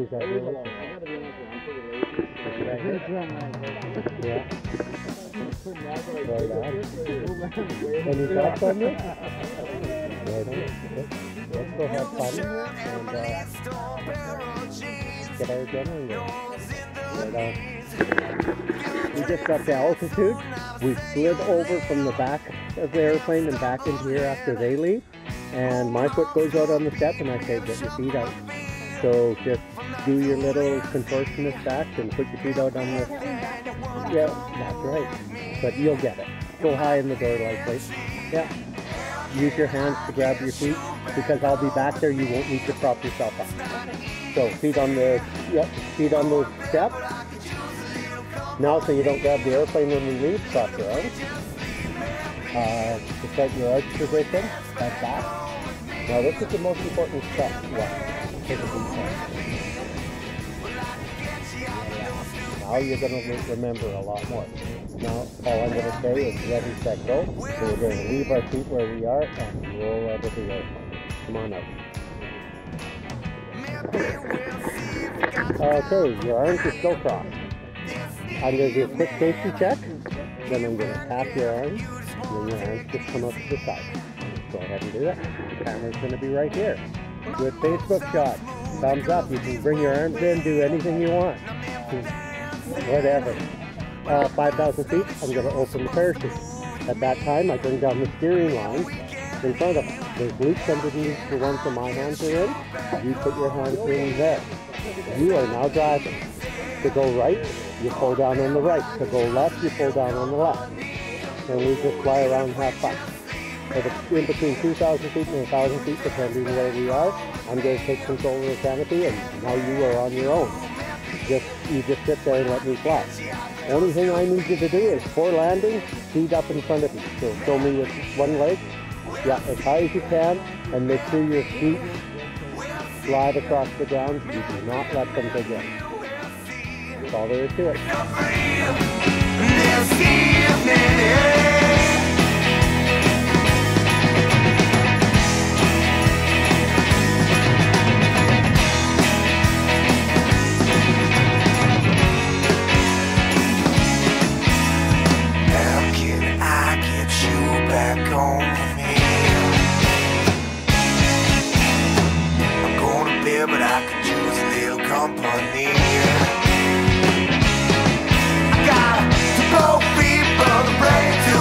is that really? I gotta be honest with you, I'm pretty lazy. Yeah. Right on. Any thoughts on this? Right on. Let's go have fun and get our adrenaline going. Right on. We just got to altitude. We slid over from the back of the airplane and back into here after they leave. And my foot goes out on the step and I say, get your feet out. So just do your little contortionist back and put your feet out on the... Yeah, that's right. But you'll get it. Go high in the door likely. Yeah. Use your hands to grab your feet because I'll be back there. You won't need to prop yourself up. So feet on the, feet on the step. Now so you don't grab the airplane when we leave, cross your arms. To start your arch position, head back. Now this is the most important step. Take a deep breath. Now you're going to remember a lot more. Now all I'm going to say is ready, set, go. So we're going to leave our feet where we are and roll out of the airplane. Come on out. Okay, your arms are still crossed. I'm going to do a quick safety check. Then I'm going to tap your arms. And then your arms just come up to the side. Go ahead and do that. The camera's going to be right here. Good Facebook shot. Thumbs up. You can bring your arms in, do anything you want. Whatever. 5,000 feet, I'm going to open the parachute. At that time, I bring down the steering line in front of me. There's loops underneath the ones that my hands are in. You put your hands in there. You are now driving. To go right, you pull down on the right. To go left, you pull down on the left. And we just fly around and have fun. In between 2,000 feet and 1,000 feet, depending where we are, I'm going to take control of the canopy, and now you are on your own. You just sit there and let me fly. Only thing I need you to do is, for landing, feet up in front of you. So show me with one leg. Yeah, as high as you can, and make sure your feet slide across the ground. You do not let them go in. That's all there is to it. But I could use a little company. I got to go people, the brain to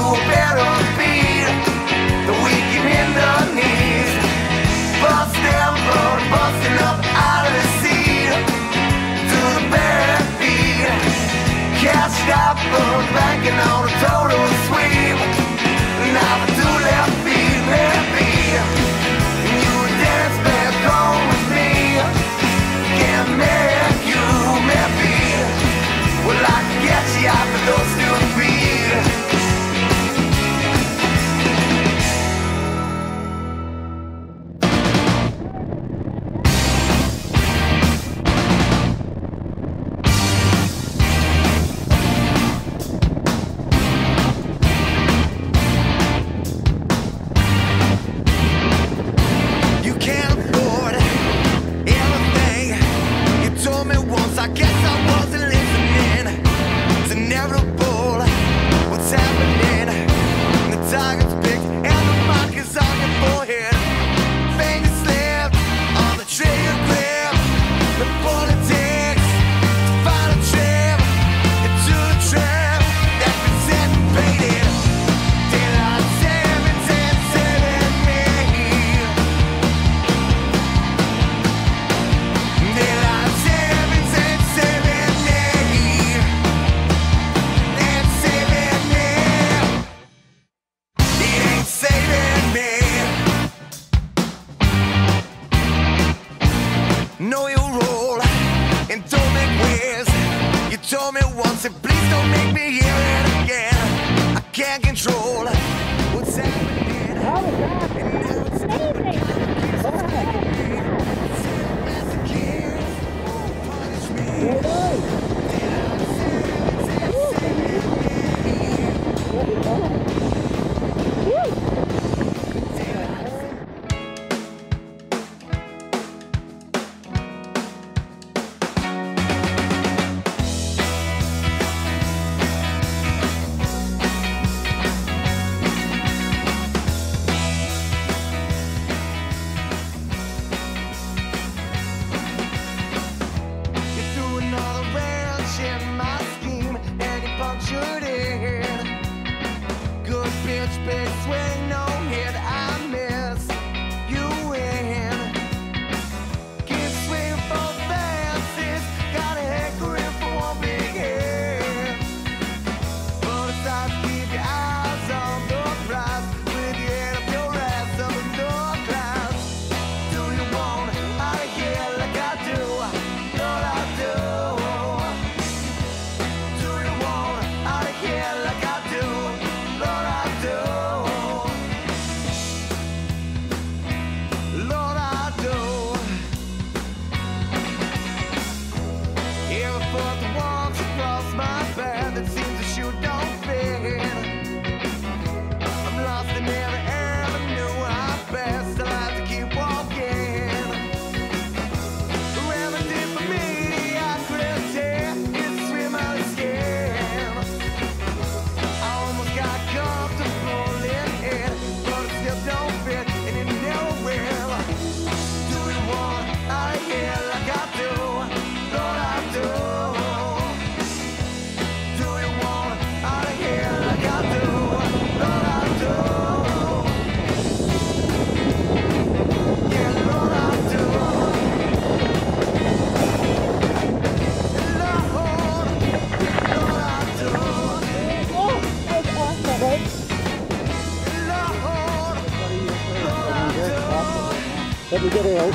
Let me get her out.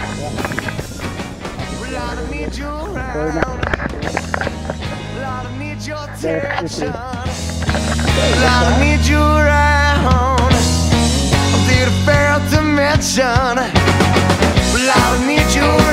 Well, I don't need you Very around. nice. Well, I don't need your There, attention. okay. Well, I don't need you around. I'm there to fail to mention. Well, I don't need you around.